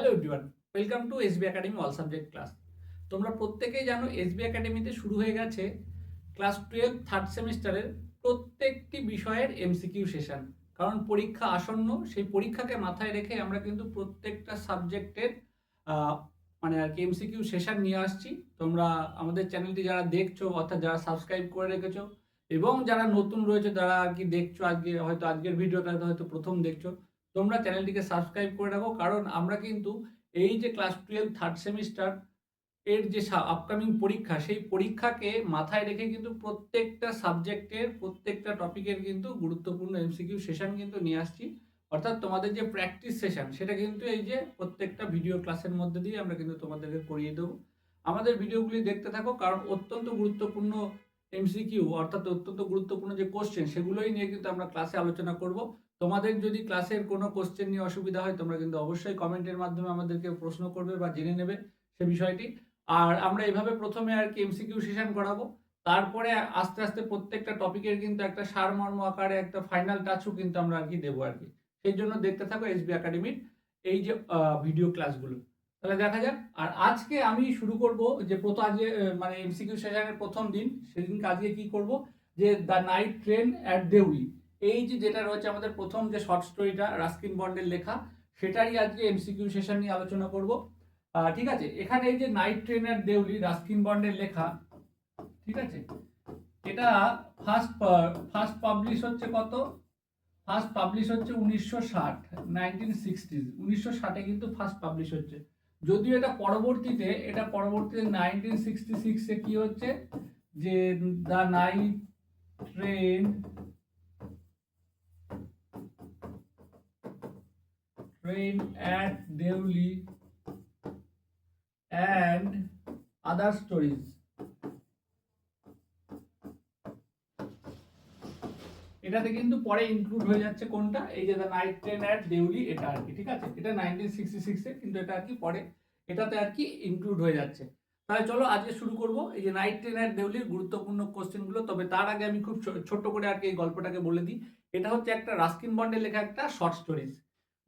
Hello everyone, welcome to SB academy all subject class. তোমরা প্রত্যেকেই জানো এসবি একাডেমিতে শুরু হয়ে গেছে ক্লাস 12 থার্ড সেমিস্টারের প্রত্যেকটি বিষয়ের এমসিকিউ সেশন। কারণ পরীক্ষা আসন্ন, সেই পরীক্ষাকে মাথায় রেখে আমরা কিন্তু প্রত্যেকটা সাবজেক্টের মানে আর কি এমসিকিউ সেশন নিয়ে আসছি। তোমরা আমাদের চ্যানেলটি যারা দেখছো অর্থাৎ যারা সাবস্ক্রাইব করে রেখেছো এবং যারা নতুন রয়েছে যারা আর কি দেখছো আজকে হয়তো আজকের ভিডিওটা হয়তো প্রথম দেখছো, তোমরা চ্যানেলটিকে সাবস্ক্রাইব করে রাখো। কারণ আমরা কিন্তু এই যে ক্লাস 12 থার্ড সেমিস্টার এর যে আপকামিং পরীক্ষা, সেই পরীক্ষাকে মাথায় রেখে কিন্তু প্রত্যেকটা সাবজেক্টের প্রত্যেকটা টপিকের কিন্তু গুরুত্বপূর্ণ এমসিকিউ সেশন কিন্তু নিয়ে আসছি। অর্থাৎ তোমাদের যে প্র্যাকটিস সেশন সেটা কিন্তু এই যে প্রত্যেকটা ভিডিও ক্লাসের মধ্যে দিয়ে আমরা কিন্তু তোমাদেরকে করিয়ে দেবো। আমাদের ভিডিওগুলি দেখতে থাকো, কারণ অত্যন্ত গুরুত্বপূর্ণ এমসিকিউ অর্থাৎ অত্যন্ত গুরুত্বপূর্ণ যে কোশ্চেন সেগুলোই নিয়ে কিন্তু আমরা ক্লাসে আলোচনা করব। তোমাদের যদি ক্লাসের কোনো কোশ্চেন নিয়ে অসুবিধা হয় তোমরা কিন্তু অবশ্যই কমেন্টের মাধ্যমে আমাদেরকে প্রশ্ন করবে বা জেনে নেবে সে বিষয়টি। আর আমরা এভাবে প্রথমে আর কি এমসিকিউ সেশন করাবো, তারপরে আস্তে আস্তে প্রত্যেকটা টপিকের কিন্তু একটা সারমর্ম আকারে একটা ফাইনাল টাচও কিন্তু আমরা আর কি দেবো আর কি। সেই জন্য দেখতে থাকো এসবি একাডেমির এই যে ভিডিও ক্লাসগুলো। তাহলে দেখা যাক। আর আজকে আমি শুরু করব যে আজকে মানে এমসিকিউ সেশনের প্রথম দিন, সেদিনকে আজকে কি করব যে the night train at Deoli, এই যে যেটা রয়েছে আমাদের প্রথম যে শর্ট স্টোরিটা রাস্কিন বন্ডের লেখা, সেটারই আজকে এমসিকিউ সেশন নিয়ে আলোচনা করব। ঠিক আছে, এখানে এই যে night train at Deoli Ruskin বন্ডের লেখা, ঠিক আছে, এটা ফার্স্ট পাবলিশ হচ্ছে কত? ফার্স্ট পাবলিশ হচ্ছে 1960, 1960 1960-এ কিন্তু ফার্স্ট পাবলিশ হচ্ছে। যদিও এটা পরবর্তীতে 1966-এ কি হচ্ছে যে the night train at Deoli and other stories, এটাতে কিন্তু পরে ইনক্লুড হয়ে যাচ্ছে কোনটা, এই যে the night train at Deoli, এটা আর কি। ঠিক আছে, এটা 1966-এ, কিন্তু এটা আর কি পরে এটাতে আর কি ইনক্লুড হয়ে যাচ্ছে। তাহলে চলো আজকে শুরু করব এই যে নাইট ট্রেন অ্যাট দেউলির গুরুত্বপূর্ণ কোশ্চেনগুলো। তবে তার আগে আমি খুব ছোট্ট করে আর কি এই গল্পটাকে বলে দিই। এটা হচ্ছে একটা রাস্কিন বন্ডের লেখা একটা শর্ট স্টোরিজ।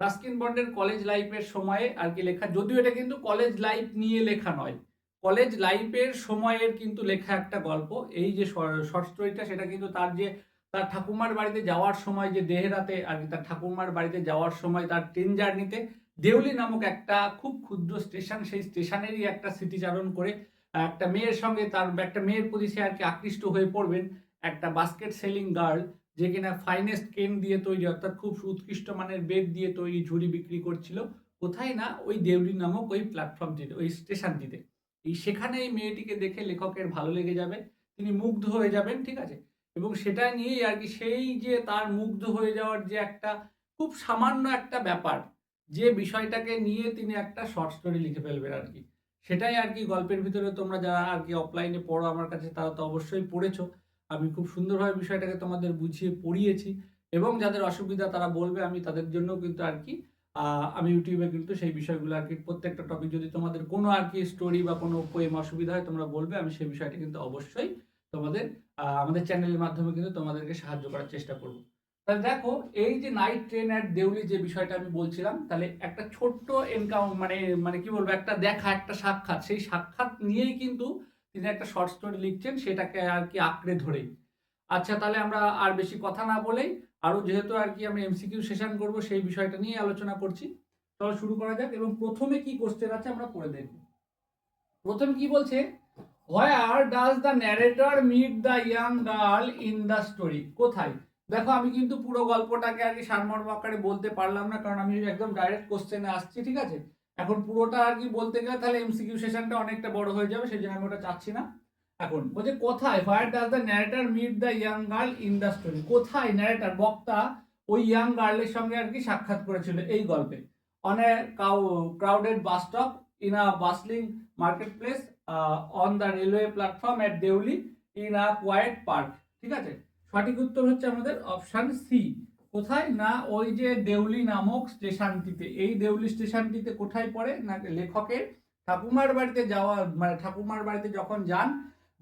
রাস্কিন বন্ডের কলেজ লাইফের সময়ে আর কি লেখা, যদিও এটা কিন্তু কলেজ লাইফ নিয়ে লেখা নয়, কলেজ লাইফের সময়ের কিন্তু লেখা একটা গল্প। এই যে শর্ট স্টোরিটা সেটা কিন্তু তার ঠাকুমার বাড়িতে যাওয়ার সময়, যে দেহেরাতে আর কি তার ঠাকুমার বাড়িতে যাওয়ার সময় তার ট্রেন জার্নিতে দেউলি নামক একটা খুব ক্ষুদ্র স্টেশন, সেই স্টেশনেরই একটা স্মৃতিচারণ করে একটা মেয়ের সঙ্গে তার একটা মেয়ের প্রতি সে আর কি আকৃষ্ট হয়ে পড়বেন, একটা বাস্কেট সেলিং গার্ল, যে কিনা ফাইনেস্ট কেন দিয়ে তৈরি অর্থাৎ খুব উৎকৃষ্ট মানের বেদ দিয়ে তৈরি ঝুড়ি বিক্রি করছিল। কোথায় না ওই দেউলি নামক ওই প্ল্যাটফর্মটিতে, ওই স্টেশনটিতে। সেখানে এই মেয়েটিকে দেখে লেখকের ভালো লেগে যাবে, তিনি মুগ্ধ হয়ে যাবেন। ঠিক আছে, এবং সেটা নিয়েই আর কি সেই যে তার মুগ্ধ হয়ে যাওয়ার যে একটা খুব সামান্য একটা ব্যাপার, যে বিষয়টাকে নিয়ে তিনি একটা শর্ট স্টোরি লিখে ফেলবেন আর কি। সেটাই আর কি গল্পের ভিতরে তোমরা যারা আর কি অফলাইনে পড়ো আমার কাছে তারা তো অবশ্যই পড়েছো। আমি খুব সুন্দরভাবে বিষয়টাকে তোমাদের বুঝিয়ে পড়িয়েছি, এবং যাদের অসুবিধা তারা বলবে, আমি তাদের জন্য কিন্তু আর কি আমি ইউটিউবে কিন্তু সেই বিষয়গুলো আর কি প্রত্যেকটা টপিক, যদি তোমাদের কোনো আর কি স্টোরি বা কোনো পোয়েম অসুবিধা হয় তোমরা বলবে, আমি সেই বিষয়টা কিন্তু অবশ্যই তোমাদের আমাদের চ্যানেলের মাধ্যমে কিন্তু তোমাদেরকে সাহায্য করার চেষ্টা করব। তাহলে দেখো, এই যে নাইট ট্রেন অ্যাট দেউলি যে বিষয়টা আমি বলছিলাম, তাহলে একটা ছোট্ট মানে মানে কি বলবো, একটা দেখা, একটা সাক্ষাৎ, সেই সাক্ষাৎ নিয়েই কিন্তু তিনি একটা শর্ট স্টোরি লিখছেন, সেটাকে আর কি আঁকড়ে ধরেই। আচ্ছা, তাহলে আমরা আর বেশি কথা না বলেই, আরো যেহেতু আর কি আমরা এমসিকিউ সেশন করব সেই বিষয়টা নিয়ে আলোচনা করছি, চলো শুরু করা যাক। এবং প্রথমে কি কোশ্চেন আছে আমরা পড়ে দেখব। প্রথম কি বলছে, where does the narrator meet the young girl in the story? কোথায়? দেখো, আমি কিন্তু পুরো গল্পটাকে আর কি সারমর্ম আকারে বলতে পারলাম না, কারণ আমি একদম ডাইরেক্ট কোশ্চেনে আসছি। ঠিক আছে, এখন পুরোটা আর কি বলতে গেলে তাহলে এমসিকিউ সেশনটা অনেকটা বড় হয়ে যাবে, সেই জন্য আমি ওটা চাচ্ছি না। এখন বলছে কোথায়, where does the narrator meet the young girl in the story? কোথায় ন্যারেটর বক্তা ওই ইয়াং গার্লের সঙ্গে আর কি সাক্ষাৎ করেছিল এই গল্পে? On a crowded bus stop, in a bustling market place, on the railway platform at Deoli, in a quiet park. ঠিক আছে, সঠিক উত্তর হচ্ছে আমাদের অপশন সি। কোথায় না ওই যে দেউলি নামক স্টেশনটিতে। এই দেউলি স্টেশনটিতে কোথায় পড়ে না লেখকের ঠাকুমার বাড়িতে যাওয়া, মানে ঠাকুমার বাড়িতে যখন যান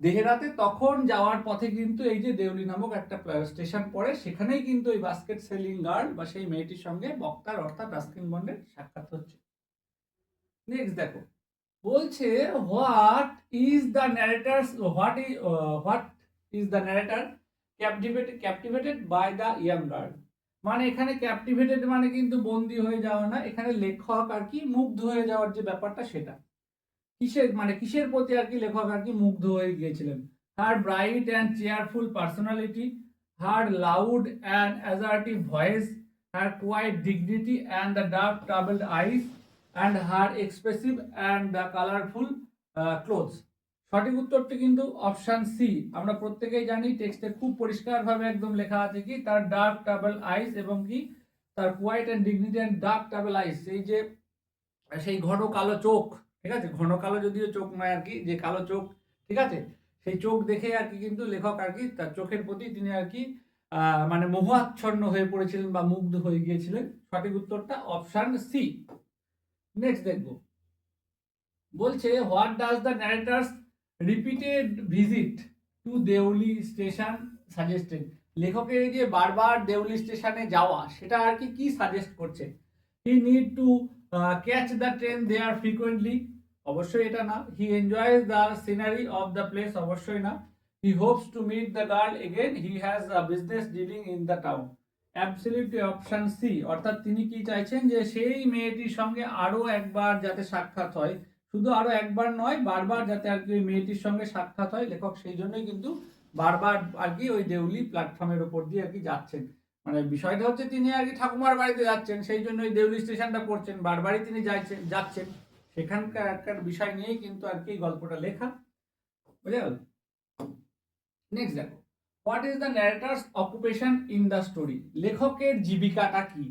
দেহেরাতে, তখন যাওয়ার পথে কিন্তু এই যে দেউলি নামক একটা স্টেশন পড়ে, সেখানেই কিন্তু ওই বাস্কেট সেলিং গার্ল বা সেই মেয়েটির সঙ্গে বক্তার অর্থাৎ রাস্কিন বন্ডের সাক্ষাৎ হচ্ছে। নেক্সট দেখো, বলছে what is the narrator captivated by the young girl. মানে এখানে ক্যাপটিভেটেড মানে কিন্তু বন্দী হয়ে যাওয়া না, এখানে লেখক আর কি মুগ্ধ হয়ে যাওয়ার যে ব্যাপারটা সেটা। কিসের প্রতি আর কি লেখক আর কি মুগ্ধ হয়ে গিয়েছিলেন? Her bright and cheerful personality, her loud and assertive voice, her quiet dignity and the dark travelled eyes, and her expressive and the colourful clothes. সঠিক উত্তরটি কিন্তু অপশন সি। আমরা প্রত্যেকেই জানি টেক্সটে খুব পরিষ্কারভাবে একদম লেখা আছে কি তার ডার্ক ট্রাভেল আইস এবং কি তার quiet and dignity and dark travel eyes, এই যে সেই ঘন কালো চোখ, ঠিক আছে, ঘন কালো যদিও চোখ নয় আর কি, যে কালো চোখ, ঠিক আছে, সেই চোখ দেখে আর কি কিন্তু লেখক আর কি তার চোখের প্রতি তিনি আর কি মানে মোহাচ্ছন্ন হয়ে পড়েছিলেন বা মুগ্ধ হয়ে গিয়েছিলেন। সঠিক উত্তরটা অপশন সি। নেক্সট দেখব, বলছে what does the narrator's repeated visit to Deoli station suggested. লেখকের এই যে বারবার দেউলি স্টেশনে যাওয়া সেটা আর কি কি সাজেস্ট করছে? He need to catch the train there frequently, অবশ্যই এটা না। He enjoys the scenery of the place, অবশ্যই না। He hopes to meet the girl again, he has a business dealing in the town. Absolutely option C, অর্থাৎ তিনি কি চাইছেন যে সেই মেয়েটির সঙ্গে আরো একবার যাতে সাক্ষাৎ হয়, শুধু আরো একবার নয় বারবার যাতে আর কি ওই মেয়েটির সঙ্গে সাক্ষাৎ হয়, লেখক সেই জন্যই কিন্তু বারবার আর কি ওই দেউলি প্ল্যাটফর্মের উপর দিয়ে আর কি যাচ্ছেন। মানে বিষয়টা হচ্ছে তিনি আর কি ঠাকুমার বাড়িতে যাচ্ছেন, সেই জন্য ওই দেউলি স্টেশনটা পড়ছেন, বারবারই তিনি যাচ্ছেন, সেখানকার একটা বিষয় নিয়েই কিন্তু আর কি গল্পটা লেখা, বুঝে গেল? নেক্সট দেখো, what is the narrator's occupation in the story. লেখকের জীবিকাটা কি?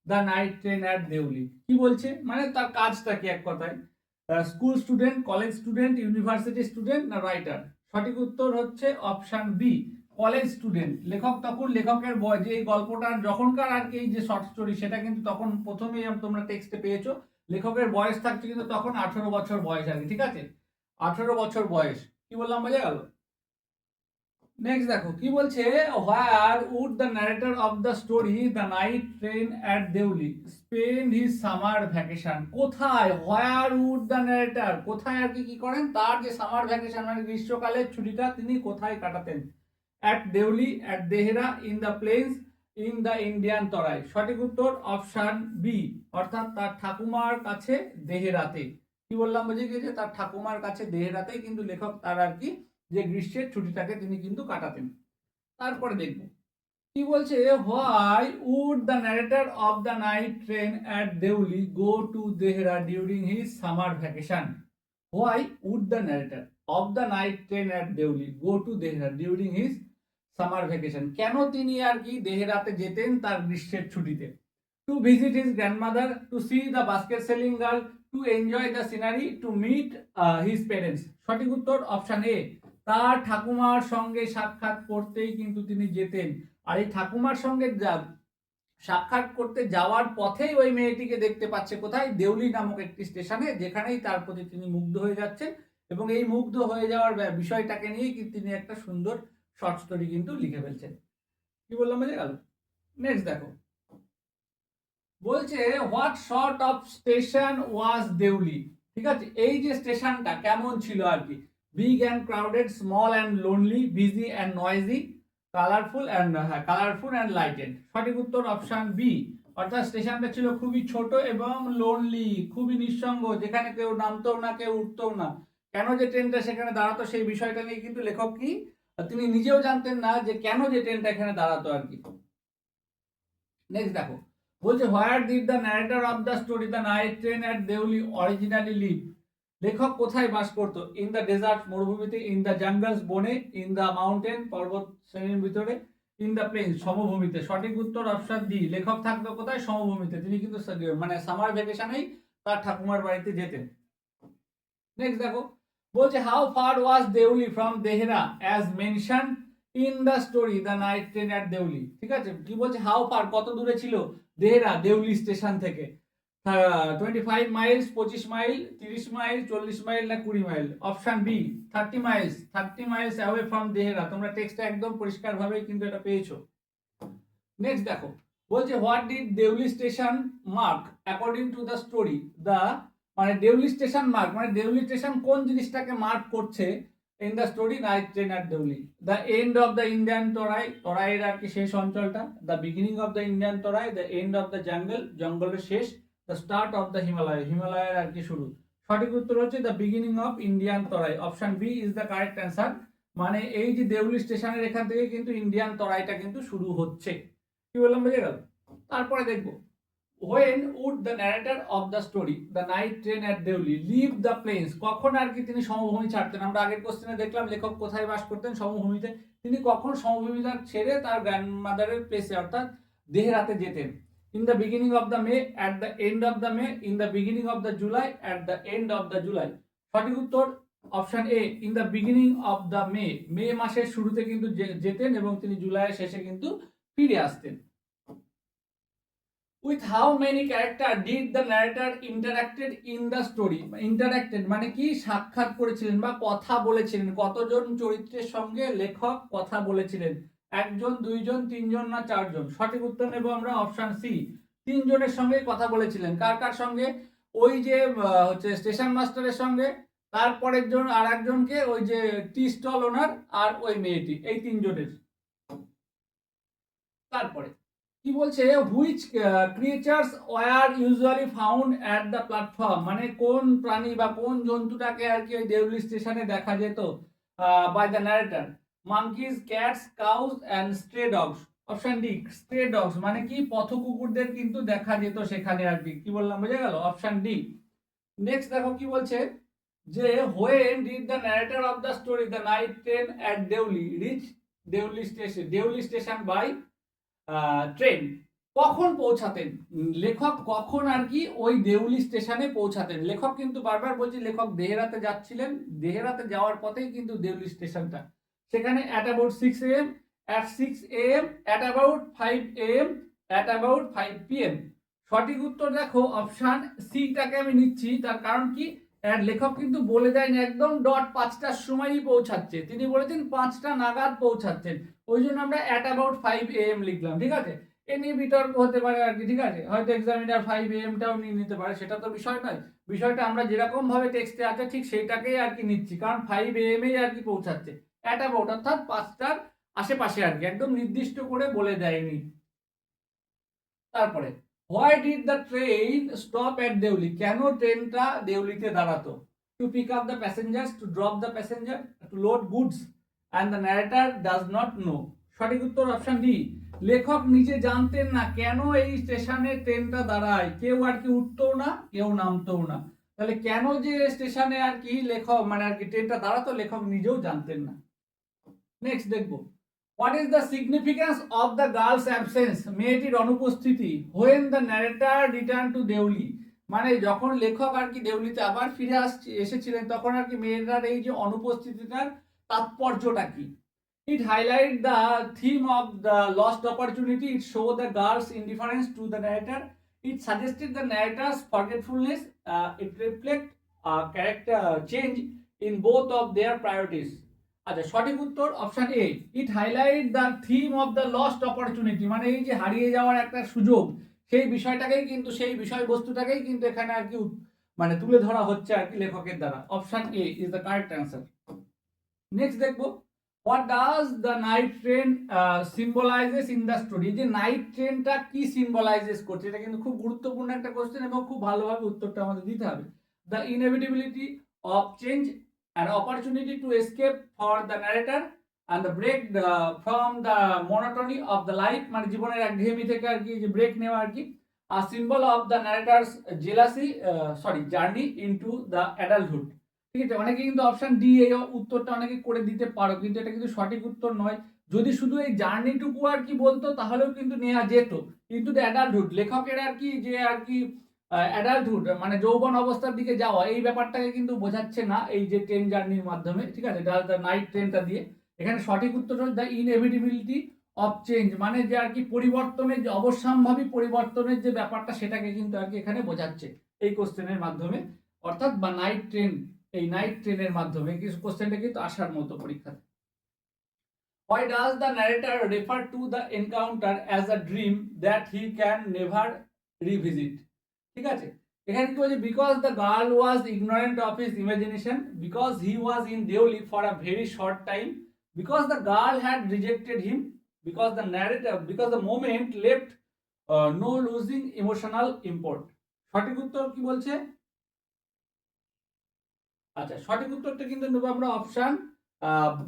The night train at Deoli, কি বলছে মানে তার কাজটা কি এক কথায়? School student, college student, university student না রাইটার? সঠিক উত্তর হচ্ছে অপশন বি, কলেজ স্টুডেন্ট। লেখক তখন লেখকের বয়স, যে এই গল্পটার যখনকার আর কি এই যে শর্ট স্টোরি সেটা কিন্তু তখন প্রথমেই তোমরা টেক্সটে পেয়েছো, লেখকের বয়স থাকছে কিন্তু তখন 18 বছর বয়স আর কি, ঠিক আছে, 18 বছর বয়স। কি বললাম, বোঝা গেল? নেক্সট দেখো কি বলছে, where would the narrator of the story the night train at Deoli spend his summer vacation. কোথায়, হোয়ার উড দ্য ন্যারেটর কোথায় আর কি কি করেন, তার যে সামার ভ্যাকেশন মানে গ্রীষ্মকালের ছুটিটা তিনি কোথায় কাটাতেন? At Deoli, at Dehra, in the plains, in the Indian Terai. সঠিক উত্তর অপশন বি, অর্থাৎ তার ঠাকুমার কাছে দেহেরাতে। কি বললাম, বুঝে গিয়েছে, তার ঠাকুমার কাছে দেহেরাতেই কিন্তু লেখক তার আর কি যে গ্রীষ্মের ছুটিটাকে তিনি কিন্তু কাটাতেন। তারপরে দেখব কি বলছে, why would the narrator of the night train at Deoli go to Dehra during his summer vacation. Why would the narrator of the night train at Deoli go to Dehra during his summer vacation, কেন তিনি আর কি দেহরাতে যেতেন তার গ্রীষ্মের ছুটিতে? To visit his grandmother, to see the basket selling girl, to enjoy the scenery, to meet his parents. সঠিক উত্তর অপশন এ, তার ঠাকুমার সঙ্গে সাক্ষাৎ করতেই কিন্তু তিনি যেতেন। আর এই ঠাকুমার সঙ্গে সাক্ষাৎ করতে যাওয়ার পথেই ওই মেয়েটিকে দেখতে পাচ্ছে কোথায়, দেউলি নামক একটি স্টেশনে, যেখানেই তার প্রতি তিনি মুগ্ধ হয়ে যাচ্ছেন এবং এই মুগ্ধ হয়ে যাওয়ার বিষয়টাকে নিয়ে তিনি একটা সুন্দর শর্ট স্টোরি কিন্তু লিখে ফেলছেন। কি বললাম, বুঝে গেল? নেক্সট দেখো, বলছে what sort of station was Deoli. ঠিক আছে, এই যে স্টেশনটা কেমন ছিল আর কি? Big and crowded, small and lonely, busy and noisy, colourful and lighted. সঠিক উত্তর অপশন বি, অর্থাৎ স্টেশনটা ছিল খুবই ছোট এবং লোনলি, খুবই নিঃসঙ্গ, যেখানে কেউ নামতো না কেউ উঠতো না। কেন যে ট্রেনটা সেখানে দাঁড়াতো সেই বিষয়টা নিয়ে কিন্তু লেখক কি তিনি নিজেও জানতেন না যে কেন যে ট্রেনটা এখানে দাঁড়াতো আর কি। নেক্সট দেখো, বলছে where did the narrator of the story the night train at Deoli originally live. লেখক কোথায় বাস করতো? ইন দ্য ডেজার্ট, মরুভূমিতে, ইন দ্য জাঙ্গলস, বনে, ইন দ্য মাউন্টেন, পর্বত শ্রেণীর ভিতরে, ইন দ্য প্লেন, সমভূমিতে। সঠিক উত্তর অপশন ডি, লেখক থাকতো কোথায়? সমভূমিতে। তিনি কিন্তু মানে সামার ভ্যাকেশনেই তার ঠাকুমার বাড়িতে যেতেন। নেক্সট দেখো, বলছে how far was Deoli from Dehra as mention in the story the night train at Deoli. ঠিক আছে, কি বলছে, হাউ ফার কত দূরে ছিল দেহরা দেউলি স্টেশন থেকে? 25 মাইলস, 25 মাইল, 30 মাইল, 40 মাইল না 20 mile? Option B 30 miles, 30 miles away from Dehra. তোমরা টেক্সটটা একদম পরিষ্কারভাবে কিন্তু এটা পেয়েছো। নেক্সট দেখো, বলছে what did Deoli station mark according to the story the মানে দেউলি স্টেশন মার্ক, মানে দেউলি স্টেশন কোন জিনিসটাকে মার্ক করছে in the story night train at Deoli. The end of the Indian Terai, তরাইয়ের আর কি শেষ অঞ্চলটা। The beginning of the Indian Terai, the end of the jungle, জঙ্গলের শেষ। The start of the Himalaya, হিমালয়ের আর কি শুরু। সঠিক উত্তর হচ্ছে the beginning of Indian Terai, option B is the correct answer. মানে এই যে দেউলি স্টেশনের এখান থেকে কিন্তু ইন্ডিয়ান তরাইটা কিন্তু শুরু হচ্ছে। কি বললাম, বুঝে গেল? তারপরে দেখবো, when would the narrator of the story the night train at Deoli leave the plains, কখন আর কি তিনি সমভূমি ছাড়তেন? আমরা আগের কোশ্চেনে দেখলাম লেখক কোথায় বাস করতেন, সমভূমিতে। তিনি কখন সমভূমিটা ছেড়ে তার গ্র্যান্ডমাদারের প্লেসে অর্থাৎ দেহরাতে যেতেন? In the beginning of the May, at the end of the May, in the beginning of the July, at the end of the July. সঠিক উত্তর option A, in the beginning of the May, মে মাসের শুরুতে কিন্তু যেতেন এবং তিনি জুলাইয়ের শেষে কিন্তু ফিরে আসতেন। With how many character did the narrator interacted in the story? Interacted মানে কি, সাক্ষাৎ করেছিলেন বা কথা বলেছিলেন, কতজন চরিত্রের সঙ্গে লেখক কথা বলেছিলেন? একজন, দুইজন, তিনজন না চারজন? সঠিক উত্তর নেব আমরা অপশন সি, তিনজনের সঙ্গে কথা বলেছিলেন। কার কার সঙ্গে? ওই যে হচ্ছে স্টেশন মাস্টারের সঙ্গে, তারপরের জন আর একজনকে ওই যে টি স্টল ওনার, আর ওই মেয়েটি, এই তিনজনের। তারপরে কি বলছে, which creatures were usually found at the platform, মানে কোন প্রাণী বা কোন জন্তুটাকে আর কি ওই দেউলি স্টেশনে দেখা যেত by the narrator? Monkeys, cats, cows and stray dogs. Option D, stray dogs মানে কি, পথ কুকুরদের কিন্তু দেখা যেত সেখানে আর কি। কি বললাম, বুঝে গেল? Option D. নেক্সট দেখো কি বলছে, যে when did the narrator of the story the night train at Deoli reach Deoli station, Deoli station by train, কখন পৌঁছাতেন? লেখক কখন আর কি ওই দেউলি স্টেশনে পৌঁছাতেন? লেখক কিন্তু বারবার বলছি, লেখক দেহরাতে যাচ্ছিলেন, দেহরাতে যাওয়ার পথেই কিন্তু দেউলি স্টেশনটা। সেখানে at about 6 AM, at 6 AM, at about 5 AM, at about 5 PM। সঠিক উত্তর দেখো অপশন সিটাকে আমি নিচ্ছি। তার কারণ কি, লেখক কিন্তু বলে দেয়নি একদম ডট 5টার সময়ই পৌঁছাচ্ছে, তিনি বলেছেন 5টা নাগাদ পৌঁছাচ্ছেন। ওই জন্য আমরা অ্যাট অ্যাবাউট 5 AM লিখলাম, ঠিক আছে? এ নিয়ে বিতর্ক হতে পারে আর কি, ঠিক আছে? হয়তো এক্সামিনার 5 AM-টাও নিয়ে নিতে পারে, সেটা তো বিষয় নয়। বিষয়টা আমরা যেরকম ভাবে টেক্সটে আছে ঠিক সেইটাকেই আর কি নিচ্ছি, কারণ 5 AM-এই আর কি পৌঁছাচ্ছে। অ্যাট অ্যাবাউট অর্থাৎ 5টার আশেপাশে আর কি, একদম নির্দিষ্ট করে বলে দেয়নি। তারপরে, why did the train stop at Deoli, কেন ট্রেনটা দেউলিতে দাঁড়াতো? To pick up the passengers, to drop the passenger, to load goods, and the narrator does not know. সঠিক উত্তর অপশন ডি, লেখক নিজে জানতেন না কেন এই স্টেশনে ট্রেনটা দাঁড়ায়, কেউ আর কি উঠতো না, কেউ নামতো না। তাহলে কেন যে স্টেশনে আর কি লেখক মানে আর কি ট্রেনটা দাঁড়াতো, লেখক নিজেও জানতেন না। নেক্সট দেখবো, what is the significance of the girl's absence, মেয়েটির অনুপস্থিতি, when the narrator return to Deoli, মানে যখন লেখক আর কি দেউলিতে আবার ফিরে এসেছিলেন, তখন আর কি মেয়েটার এই যে অনুপস্থিতিটার তাৎপর্যটা কি? It highlight the theme of the lost opportunity, it show the girl's indifference to the narrator, it suggested the narrator's forgetfulness, it reflect character change in both of their priorities. আচ্ছা, সঠিক উত্তর option A, it highlight the theme of the lost opportunity, মানে এই যে হারিয়ে যাওয়ার একটা সুযোগ, সেই বিষয়টাকেই কিন্তু, সেই বিষয়বস্তুটাকেই কিন্তু এখানে আর কি মানে তুলে ধরা হচ্ছে আর কি লেখকের দ্বারা। Option A is the correct answer. Next দেখবো, what does the night train symbolises in the story, যে নাইট ট্রেনটা কি সিম্বলাইজেস করছে? এটা কিন্তু খুব গুরুত্বপূর্ণ একটা কোশ্চেন এবং খুব ভালোভাবে উত্তরটা আমাদের দিতে হবে। The inevitability of change, an opportunity to escape for the narrator, and the break from the monotony of the life, মানে জীবনের একঘেয়েমি থেকে আর কি যে ব্রেক নেওয়া আর কি। a symbol of the narrator's jealousy journey into the adulthood। ঠিক আছে, অনেকে কিন্তু অপশন ডি এই উত্তরটা অনেকে করে দিতে পারো, কিন্তু এটা কিন্তু সঠিক উত্তর নয়। যদি শুধু এই জার্নিটুকু আর কি বলতো তাহলেও কিন্তু নেওয়া যেত, কিন্তু দ্য অ্যাডাল্টহুড, লেখকের আর কি যে আর কি অ্যাডাল্টহুড মানে যৌবন অবস্থার দিকে যাওয়া, এই ব্যাপারটাকে কিন্তু বোঝাচ্ছে না এই যে ট্রেন জার্নির মাধ্যমে, ঠিক আছে, দ্য নাইট ট্রেনটা দিয়ে। এখানে সঠিক উত্তর হচ্ছে দ্য ইনএভিটেবিলিটি অফ চেঞ্জ, মানে যে আর কি পরিবর্তনের যে অবশ্যম্ভাবী পরিবর্তনের যে ব্যাপারটা, সেটাকে কিন্তু আর কি এখানে বোঝাচ্ছে এই কোশ্চেনের মাধ্যমে, অর্থাৎ বা নাইট ট্রেন, এই নাইট ট্রেনের মাধ্যমে কিছু কোশ্চেনটা কিন্তু আসার মতো পরীক্ষাতে। Why does the narrator refer to the encounter as a dream that he can never revisit? ঠিক আছে, এখানে কি বলছে, because the girl was ignorant of his imagination, because he was in Deoli for a very short time, because the girl had rejected him, because the narrator, because the moment left no losing emotional import. সঠিক উত্তর কি বলছে? আচ্ছা, সঠিক উত্তরটা কিন্তু নেব আমরা option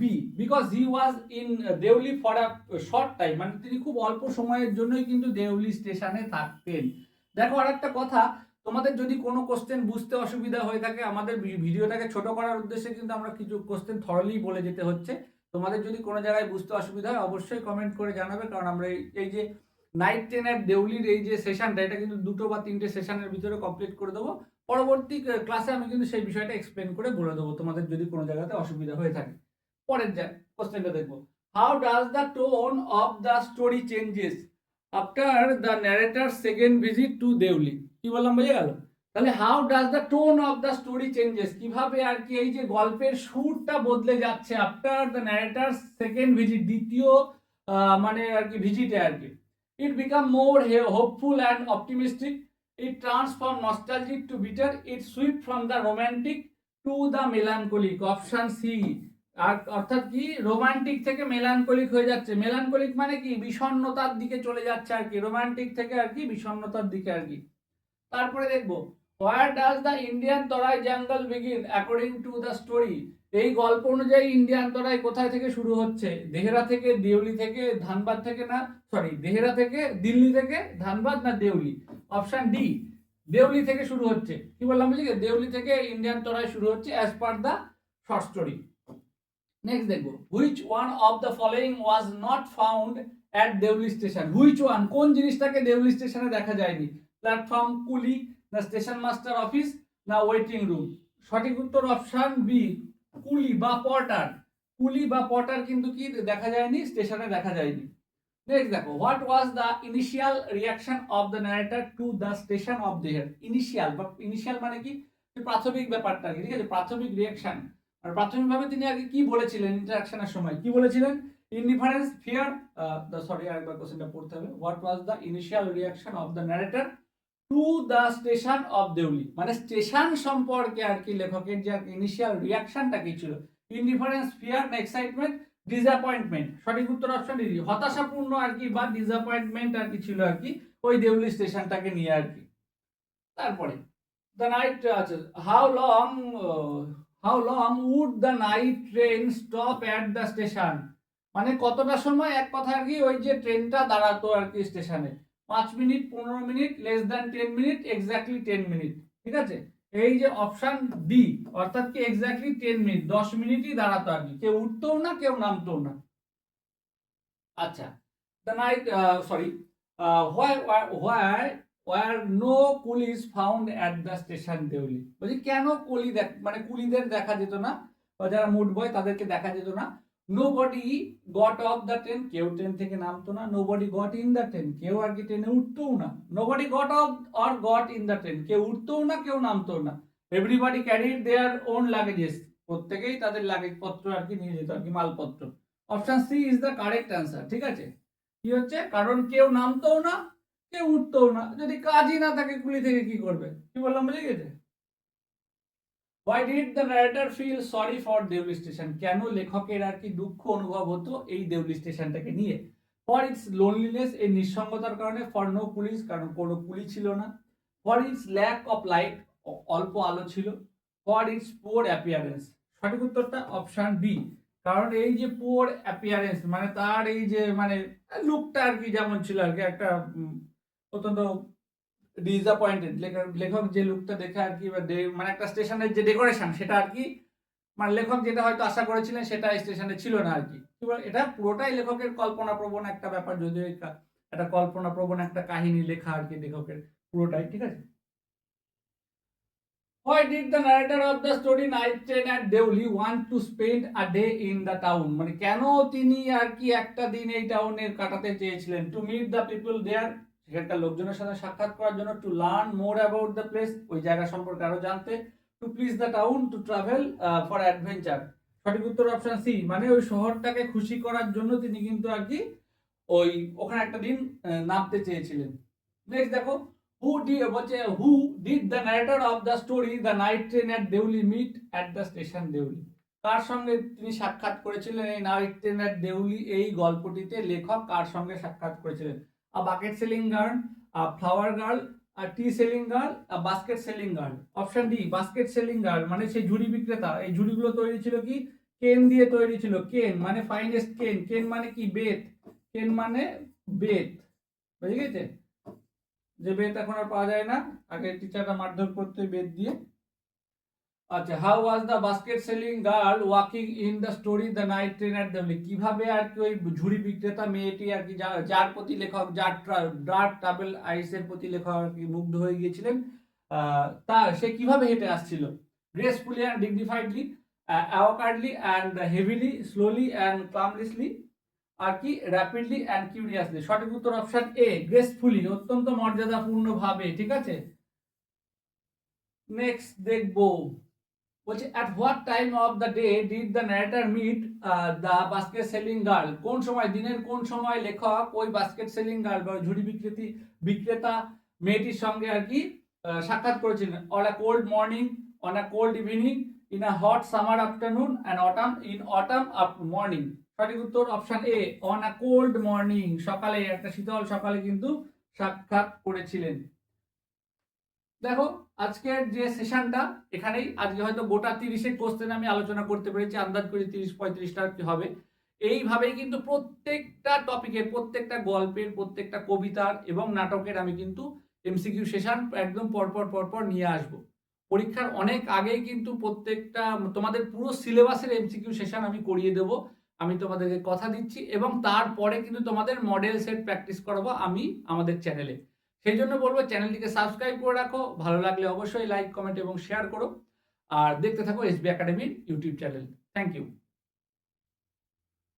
B, because he was in Deoli for a short time, মানে তিনি খুব অল্প সময়ের জন্যই কিন্তু দেউলি স্টেশনে থাকতেন। দেখো আরেকটা কথা, তোমাদের যদি কোনো কোশ্চেন বুঝতে অসুবিধা হয়ে থাকে, আমাদের ভিডিওটাকে ছোট করার উদ্দেশ্যে কিন্তু আমরা কিছু কোশ্চেন থরলি বলে যেতে হচ্ছে। তোমাদের যদি কোনো জায়গায় বুঝতে অসুবিধা হয় অবশ্যই কমেন্ট করে জানাবে, কারণ আমরা এই যে নাইট ট্রেনের দেউলির এই যে সেশনটা, এটা কিন্তু 2 বা 3টে সেশনের ভিতরে কমপ্লিট করে দেবো। পরবর্তী ক্লাসে আমি কিন্তু সেই বিষয়টা এক্সপ্লেন করে বলে দেবো তোমাদের যদি কোনো জায়গাতে অসুবিধা হয়ে থাকে। পরের কোশ্চেনটা দেখবো, how does the tone of the story changes after the narrator second visit to Deoli. কি বললাম, বোঝা গেল? তাহলে how does the tone of the story changes, কিভাবে আর কি এই যে গল্পের সুরটা বদলে যাচ্ছে after the narrator second visit, দ্বিতীয় মানে আর কি ভিজিটে আর কি। It become more hopeful and optimistic, it turns from nostalgic to bitter, it sweeps from the romantic to the melancholic, option C. আর অর্থাৎ কি, রোমান্টিক থেকে মেলানকলিক হয়ে যাচ্ছে, মেলানকলিক মানে কি বিষণ্ণতার দিকে চলে যাচ্ছে আর কি, রোমান্টিক থেকে আর কি বিষণ্ণতার দিকে আর কি। তারপরে দেখবো, হোয়ার ডাজ দ্য ইন্ডিয়ান তরাই জঙ্গল begin according to the story, এই গল্প অনুযায়ী ইন্ডিয়ান তরাই কোথায় থেকে শুরু হচ্ছে? দেহরা থেকে, দেউলি থেকে, ধানবাদ থেকে, না সরি দেহরা থেকে, দিল্লি থেকে, ধানবাদ না দেউলি? অপশন ডি, দেউলি থেকে শুরু হচ্ছে। কি বললাম বুঝলি, দেউলি থেকে ইন্ডিয়ান তরাই শুরু হচ্ছে as per the short story. Next দেখবো, which one of the following was not found at Deoli station, which one কোন জিনিসটাকে দেউলি স্টেশনে দেখা যায়নি? প্ল্যাটফর্ম, কুলি, না স্টেশন মাস্টার অফিস, না ওয়েটিং রুম? সঠিক উত্তর অপশন বি, কুলি বা পর্টার। কুলি বা পর্টার কিন্তু কি দেখা যায়নি, স্টেশনে দেখা যায়নি। নেক্সট দেখো, what was the initial reaction of the narrator to the station of দেহের, ইনিশিয়াল বা ইনিশিয়াল মানে কি প্রাথমিক ব্যাপারটা, ঠিক আছে, প্রাথমিক রিয়াকশন, আর প্রাথমিকভাবে তিনি আগে কি বলেছিলেন ইন্টারাকশনের সময়, কি বলেছিলেন? ইনডিফারেন্স, ফিয়ার, সরি আরেকবার কোশ্চেনটা পড়তে হবে, what was the initial reaction of the narrator to the station of Deoli, মানে স্টেশন সম্পর্কে আর কি লেখকের যে ইনিশিয়াল রিয়াকশনটা কি ছিল? ইনডিফারেন্স, ফিয়ার, না এক্সাইটমেন্ট, ডিসঅ্যাপয়েন্টমেন্ট? সঠিক উত্তর অপশন ডি, হতাশাপূর্ণ আর কি বা ডিসঅ্যাপয়েন্টমেন্ট আর কি ছিল আর কি ওই দেউলি স্টেশনটাকে নিয়ে আর কি। তারপরে দ্য নাইট, আচ্ছা, how long would the night train stop at the station, মানে কতটা সময় এক কথা আর কি ওই যে ট্রেনটা দাঁড়াতো আর কি স্টেশনে? 5 minute, 15 minute, less than 10 minute, exactly 10 minute? ঠিক আছে, এই যে অপশন ডি, অর্থাৎ কি এক্স্যাক্টলি 10 মিনিট, 10 মিনিটই দাঁড়াতো আর কি, কেউ উঠতো না কেউ নামতো না। আচ্ছা, the night, sorry, where no coolies found at the station Deoli, বলছি কেন কুলি মানে কুলিদের দেখা যেত না, বা যারা মুড বয় তাদেরকে দেখা যেত না? Nobody got off the train, কেউ ট্রেন থেকে নামতো না। Nobody got in the train, কেউ আর কি ট্রেনে উঠতোও না। Nobody got off or got in the train, কেউ উঠতোও না কেউ নামতোও না। এভরিবডি ক্যারিড দেয়ার ওন লাগেজেস, প্রত্যেকেই তাদের লাগেজ পত্র আর কি নিয়ে যেত আর কি, মালপত্র। Option C is the correct answer. ঠিক আছে, কি হচ্ছে, কারণ কেউ নামতোও না কেউ উঠতোও না, যদি কাজই না থাকে কুলি থেকে কি করবে? কি বললাম, বুঝে গেছে? Why did the narrator feel sorry for Deoli station, কেন লেখকের আর কি দুঃখ অনুভব হতো এই দেউলি স্টেশনটাকে নিয়ে? ফর ইটস লোনলিনেস, এই নিঃসঙ্গতার কারণে। ফর নো পুলিশ, কারণ কোনো পুলিশ ছিল না। For its lack of light, অল্প আলো ছিল। ফর ইটস পুয়ার অ্যাপিয়ারেন্স, সঠিক উত্তরটা অপশন বি, কারণ এই যে পুয়ার অ্যাপিয়ারেন্স মানে তার এই যে মানে লুকটা আর কি যেমন ছিল আর কি, একটা অত্যন্ত ডিসঅ্যাপয়েন্টেড, লেখক যে লুকটা দেখে আর কি, মানে একটা স্টেশনের যে ডেকোরেশন সেটা আর কি, মানে লেখক যেটা হয়তো আশা করেছিলেন সেটা স্টেশনে ছিল না আর কি। এটা পুরোটাই লেখকের কল্পনাপ্রবণ একটা ব্যাপার, যদিও একটা কল্পনাপ্রবণ একটা কাহিনী লেখা আর কি লেখকের পুরোটাই। ঠিক আছে, Why did the narrator of the story Night Train at Deuli want to spend a day in the town, মানে কেন তিনি আর কি একটা দিন এই টাউনে কাটাতে চেয়েছিলেন? To meet the people there, সেখানকার লোকজনের সাথে সাক্ষাৎ করার জন্য। To learn more about the place, ওই জায়গা সম্পর্কে আরো জানতে। To please the town, to travel for adventure? সঠিক উত্তর অপশন সি, মানে ওই শহরটাকে খুশি করার জন্য তিনি কিন্তু আর কি ওই ওখানে একটা দিন নামতে চেয়েছিলেন। নেক্সট দেখো, who did the narrator of the story the night train at Deoli meet at the station Deoli. কার সঙ্গে তিনি সাক্ষাৎ করেছিলেন এই নাইট ট্রেন অ্যাট দেউলি এই গল্পটিতে? লেখক কার সঙ্গে সাক্ষাৎ করেছিলেন? A bucket selling girl, a flower girl, a tea selling girl, a basket selling girl. Option D basket selling girl, মানে সেই ঝুড়ি বিক্রেতা। এই ঝুড়িগুলো তৈরি ছিল কি? কেন দিয়ে তৈরি ছিল। কেন মানে ফাইনেস্ট কেন। কেন মানে কি? বেত। কেন মানে বেত, বুঝে গেছে? যে বেত এখন আর পাওয়া যায় না, আগে টিচাররা মারধর করতো বেত দিয়ে। আচ্ছা, how was the basket selling girl walking in the story the night train at Deoli? কিভাবে আর কি ওই ঝুড়ি বিক্রেতা মেয়েটি আর কি যার প্রতি লেখক ডার্ক ট্রাভেল আইসের প্রতি লেখক আর কি মুগ্ধ হয়ে গিয়েছিলেন, তার সে কিভাবে হেঁটে আসছিল? Gracefully and dignifiedly, awkwardly and heavily, slowly and clumsily, আর কি র্যাপিডলি অ্যান্ড কিউরিয়াসলি? সঠিক উত্তর অপশন এ, গ্রেসফুলি, অত্যন্ত মর্যাদাপূর্ণ ভাবে। ঠিক আছে, নেক্সট দেখবো। বলছে at what time of the day did the narrator meet the basket selling girl? কোন সময়, দিনের কোন সময় লেখক ওই বাস্কেট সেলিং গার্ল বা ঝুড়ি বিক্রেতা মেয়েটির সঙ্গে আর কি সাক্ষাৎ করেছিলেন? On a cold morning, on a cold evening, in a hot summer afternoon and autumn morning? সঠিক উত্তর option A, on a cold morning, সকালে, একটা শীতল সকালে কিন্তু সাক্ষাৎ করেছিলেন। দেখো আজকের যে সেশনটা এখানেই, আজকে হয়তো গোটা 30 কোশ্চেন আমি আলোচনা করতে পেরেছি, আন্দাজ করি 30-35টা কি হবে। এইভাবেই কিন্তু প্রত্যেকটা টপিকের, প্রত্যেকটা গল্পের, প্রত্যেকটা কবিতার এবং নাটকের আমি কিন্তু এমসিকিউ সেশন একদম পরপর নিয়ে আসব। পরীক্ষার অনেক আগেই কিন্তু প্রত্যেকটা তোমাদের পুরো সিলেবাসের এমসিকিউ সেশন আমি করিয়ে দেব, আমি তোমাদেরকে কথা দিচ্ছি। এবং তারপরে কিন্তু তোমাদের মডেল সেট প্র্যাকটিস করাবো আমি আমাদের চ্যানেলে। সেই জন্য বলবো চ্যানেলটিকে সাবস্ক্রাইব করে রাখো, ভালো লাগলে অবশ্যই লাইক, কমেন্ট এবং শেয়ার করো। আর দেখতে থাকো এসবি একাডেমির ইউটিউব চ্যানেল। Thank you.